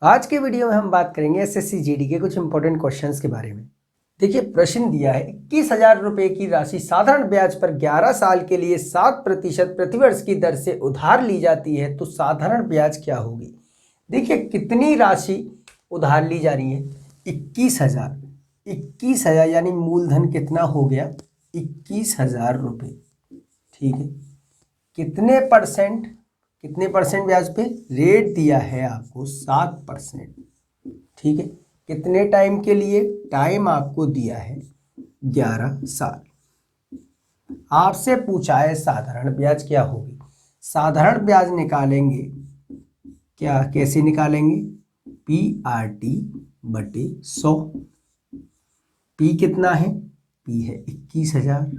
आज के वीडियो में हम बात करेंगे एसएससी जीडी के कुछ इंपॉर्टेंट क्वेश्चंस के बारे में। देखिए प्रश्न दिया है 21,000 रुपए की राशि साधारण ब्याज पर 11 साल के लिए 7% प्रतिवर्ष की दर से उधार ली जाती है तो साधारण ब्याज क्या होगी। देखिए कितनी राशि उधार ली जा रही है, 21,000 यानी मूलधन कितना हो गया 21,000 रुपये। ठीक है, कितने परसेंट ब्याज पे रेट दिया है आपको 7%। ठीक है, कितने टाइम के लिए, टाइम आपको दिया है 11 साल। आपसे पूछा है साधारण ब्याज क्या होगी। साधारण ब्याज निकालेंगे क्या, कैसे निकालेंगे, PRT बटे 100। P कितना है, P है 21,000,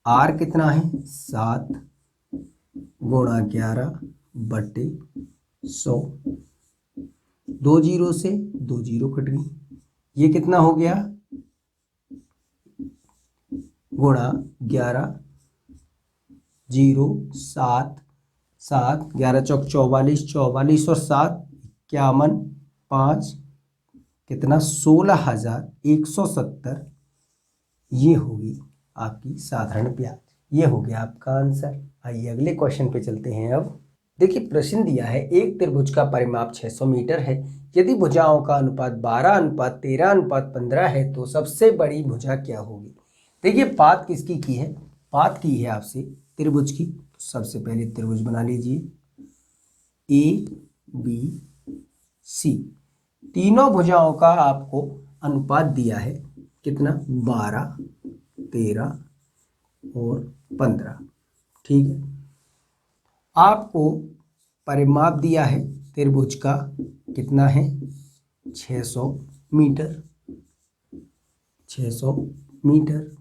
R कितना है 7 गुणा 11 बटे 100। 2 जीरो से 2 जीरो कट गई, ये कितना हो गया गुणा 11 0 7 7 11 चौक 44 44 और 7 51 5 कितना 16,170। ये होगी आपकी साधारण ब्याज। ये हो गया आपका आंसर। आइए अगले क्वेश्चन पे चलते हैं। अब देखिए प्रश्न दिया है एक त्रिभुज का परिमाप 600 मीटर है। यदि भुजाओं का अनुपात 12:13:15 है तो सबसे बड़ी भुजा क्या होगी। देखिए बात किसकी की है, बात की है आपसे त्रिभुज की। तो सबसे पहले त्रिभुज बना लीजिए ABC। तीनों भुजाओं का आपको अनुपात दिया है कितना 12 13 और 15। ठीक है, आपको परिमाप दिया है त्रिभुज का कितना है 600 मीटर। 600 मीटर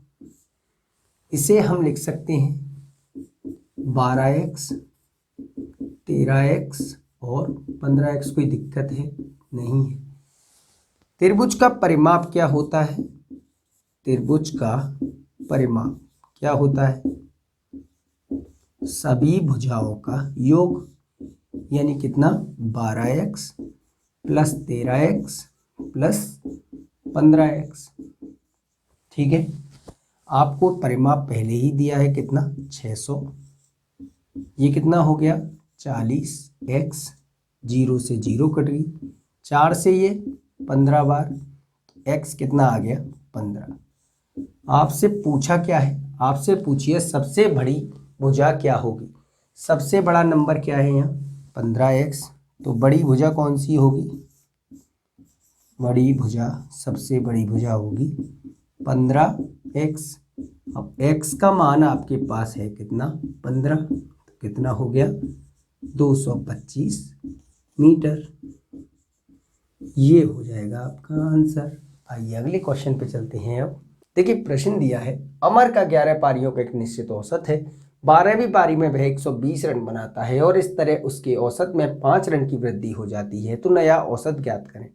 इसे हम लिख सकते हैं 12x 13x और 15x। कोई दिक्कत है नहीं है। त्रिभुज का परिमाप क्या होता है, त्रिभुज का परिमाप क्या होता है, सभी भुजाओं का योग, यानी कितना 12x plus 13x plus 15x। ठीक है, आपको परिमाप पहले ही दिया है कितना 600। ये कितना हो गया 40x, 0 से 0 कट गई, 4 से ये 15 बार, x कितना आ गया 15। आपसे पूछा क्या है, आपसे पूछिए सबसे बड़ी भुजा क्या होगी। सबसे बड़ा नंबर क्या है यहाँ 15x, तो बड़ी भुजा कौन सी होगी, बड़ी भुजा सबसे बड़ी भुजा होगी 15x। अब x का मान आपके पास है कितना 15, तो कितना हो गया 225 मीटर। ये हो जाएगा आपका आंसर। आइए अगले क्वेश्चन पे चलते हैं। अब देखिए प्रश्न दिया है अमर का 11 पारियों का एक निश्चित औसत है। 12वीं पारी में वह 120 रन बनाता है और इस तरह उसके औसत में 5 रन की वृद्धि हो जाती है तो नया औसत ज्ञात करें।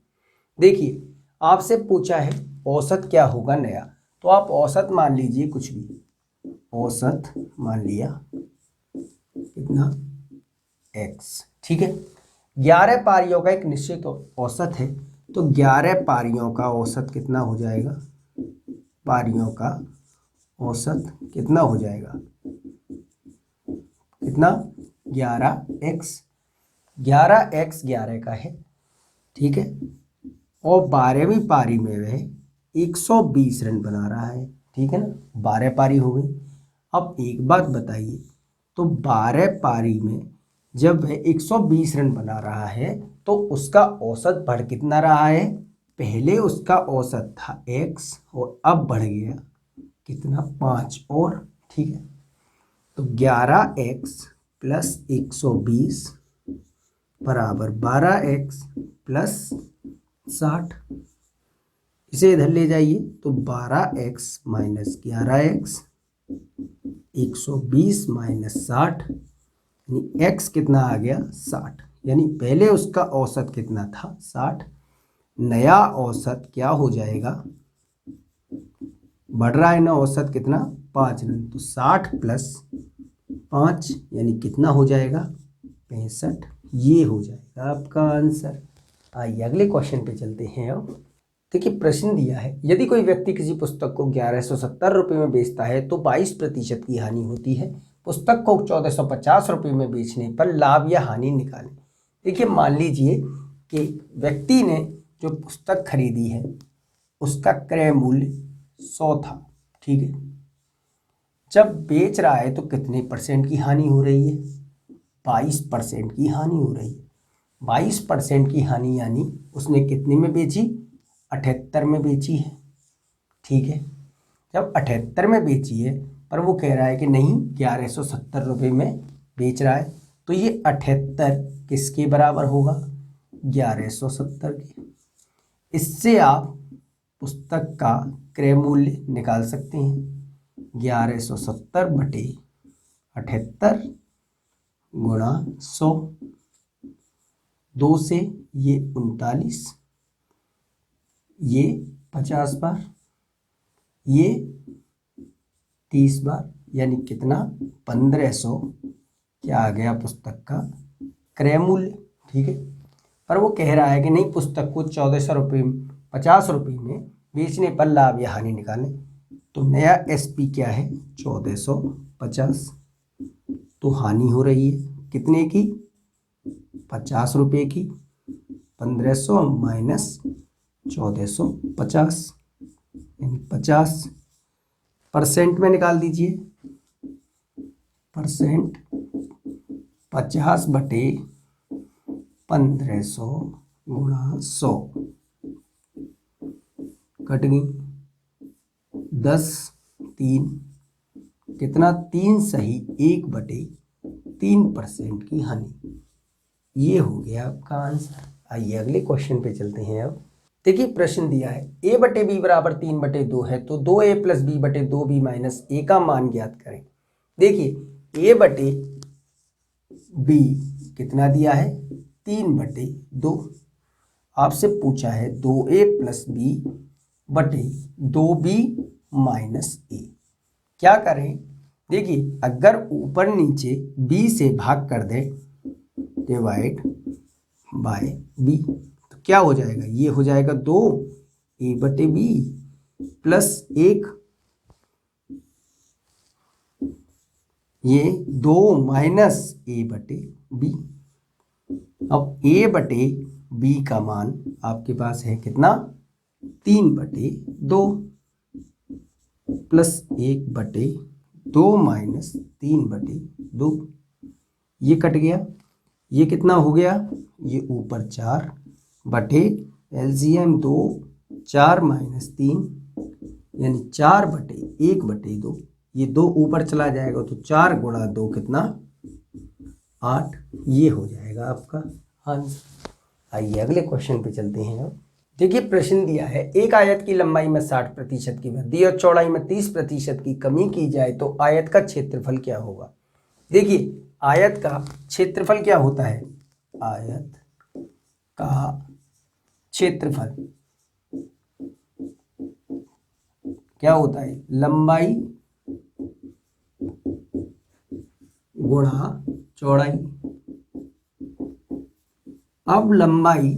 देखिए आपसे पूछा है औसत क्या होगा नया, तो आप औसत मान लीजिए कुछ भी, औसत मान लिया कितना x। ठीक है, 11 पारियों का एक निश्चित औसत है तो 11 पारियों का औसत कितना हो जाएगा, पारियों का औसत कितना हो जाएगा, कितना 11x। 11x 11 का है। ठीक है, और 12वीं पारी में वह 120 रन बना रहा है। ठीक है ना, 12 पारी हो गई। अब एक बात बताइए, तो 12 पारी में जब वह 120 रन बना रहा है तो उसका औसत बढ़ कितना रहा है, पहले उसका औसत था x और अब बढ़ गया कितना 5 और। ठीक है, तो 11x प्लस 120 बराबर 12x प्लस 60। इसे इधर ले जाइए तो 12x माइनस 11x 120 माइनस 60, यानी x कितना आ गया 60। यानी पहले उसका औसत कितना था 60, नया औसत क्या हो जाएगा, बढ़ रहा है ना औसत कितना 5 रन, तो 60 प्लस 5 यानी कितना हो जाएगा 65। ये हो जाएगा। जाएगा आपका आंसर। आइए अगले क्वेश्चन पे चलते हैं। अब देखिए प्रश्न दिया है, यदि कोई व्यक्ति किसी पुस्तक को 1170 रुपये में बेचता है तो 22% की हानि होती है। पुस्तक को 1450 रुपये में बेचने पर लाभ या हानि निकालें। देखिए मान लीजिए कि व्यक्ति ने जो पुस्तक खरीदी है उसका क्रय मूल्य 100 था, ठीक है। जब बेच रहा है तो कितने परसेंट की हानि हो रही है? 22% की हानि हो रही है। 22% की हानि यानी उसने कितने में बेची? 78 में बेची है, ठीक है। जब 78 में बेची है पर वो कह रहा है कि नहीं 1170 रुपये में बेच रहा है, तो ये 78 किसके बराबर होगा? 1170 के। इससे आप पुस्तक का क्रय मूल्य निकाल सकते हैं। 1170 बटे 78 गुणा 100, 2 से ये 39, ये 50 बार, ये 30 बार, यानी कितना? 1500 क्या आ गया पुस्तक का क्रय मूल्य, ठीक है। पर वो कह रहा है कि नहीं पुस्तक को 1450 रुपये में बेचने पर लाभ या हानि निकालें। तो नया SP क्या है? 1450। तो हानि हो रही है कितने की? 50 रुपये की। 1500 माइनस 1450 यानी 50% में निकाल दीजिए। परसेंट 50 बटे 1500 गुणा 100 कट गई। 10 3 कितना? 3 सही 1 बटे 3% की हानि। ये हो गया आपका आंसर। आइए अगले क्वेश्चन पे चलते हैं। अब देखिए प्रश्न दिया है A बटे B बराबर 3/2 है तो 2A प्लस B बटे 2B माइनस A का मान ज्ञात करें। देखिए A बटे B कितना दिया है? 3/2। आपसे पूछा है 2A प्लस B बटे 2B माइनस A। क्या करें? देखिए अगर ऊपर नीचे B से भाग कर दे, डिवाइड बाय B, तो क्या हो जाएगा? ये हो जाएगा 2A बटे B प्लस 1, ये 2 माइनस A बटे B। अब A बटे B का मान आपके पास है कितना? 3/2 प्लस 1/2 माइनस 3/2, ये कट गया। ये कितना हो गया? ये ऊपर 4 बटे LCM 2, 4 माइनस 3 यानी 4/1/2। ये 2 ऊपर चला जाएगा तो 4 गुणा 2 कितना? 8। ये हो जाएगा आपका आंसर। आइए अगले क्वेश्चन पे चलते हैं। अब देखिए प्रश्न दिया है एक आयत की लंबाई में 60% की वृद्धि और चौड़ाई में 30% की कमी की जाए तो आयत का क्षेत्रफल क्या होगा। देखिए आयत का क्षेत्रफल क्या होता है? आयत का क्षेत्रफल क्या होता है? लंबाई गुणा चौड़ाई। अब लंबाई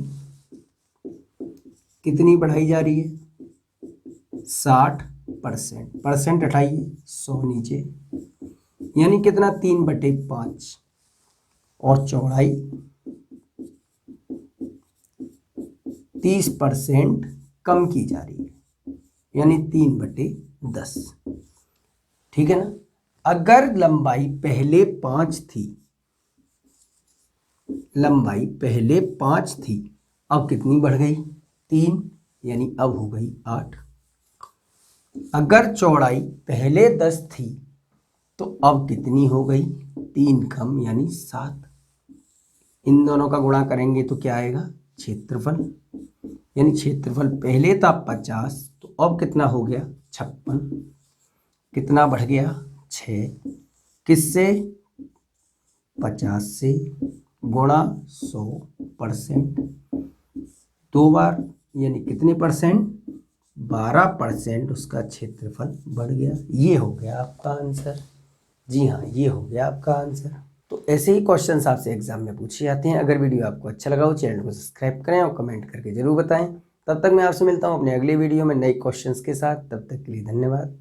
कितनी बढ़ाई जा रही है? 60%। परसेंट हटाइए, 100 नीचे, यानी कितना? 3/5। और चौड़ाई 30% कम की जा रही है, यानी 3/10, ठीक है ना। अगर लंबाई पहले 5 थी, लंबाई पहले 5 थी, अब कितनी बढ़ गई? 3, यानी अब हो गई 8। अगर चौड़ाई पहले 10 थी तो अब कितनी हो गई? 3 कम यानी 7। इन दोनों का गुणा करेंगे तो क्या आएगा? क्षेत्रफल, यानी क्षेत्रफल पहले था 50 तो अब कितना हो गया? 56। कितना बढ़ गया? 6। किससे? 50 से, गुणा 100%, 2 बार, यानी कितने परसेंट? 12% उसका क्षेत्रफल बढ़ गया। ये हो गया आपका आंसर। जी हाँ, ये हो गया आपका आंसर। तो ऐसे ही क्वेश्चंस आपसे एग्जाम में पूछे जाते हैं। अगर वीडियो आपको अच्छा लगा हो चैनल को सब्सक्राइब करें और कमेंट करके जरूर बताएं। तब तक मैं आपसे मिलता हूं अपने अगले वीडियो में नए क्वेश्चंस के साथ। तब तक के लिए धन्यवाद।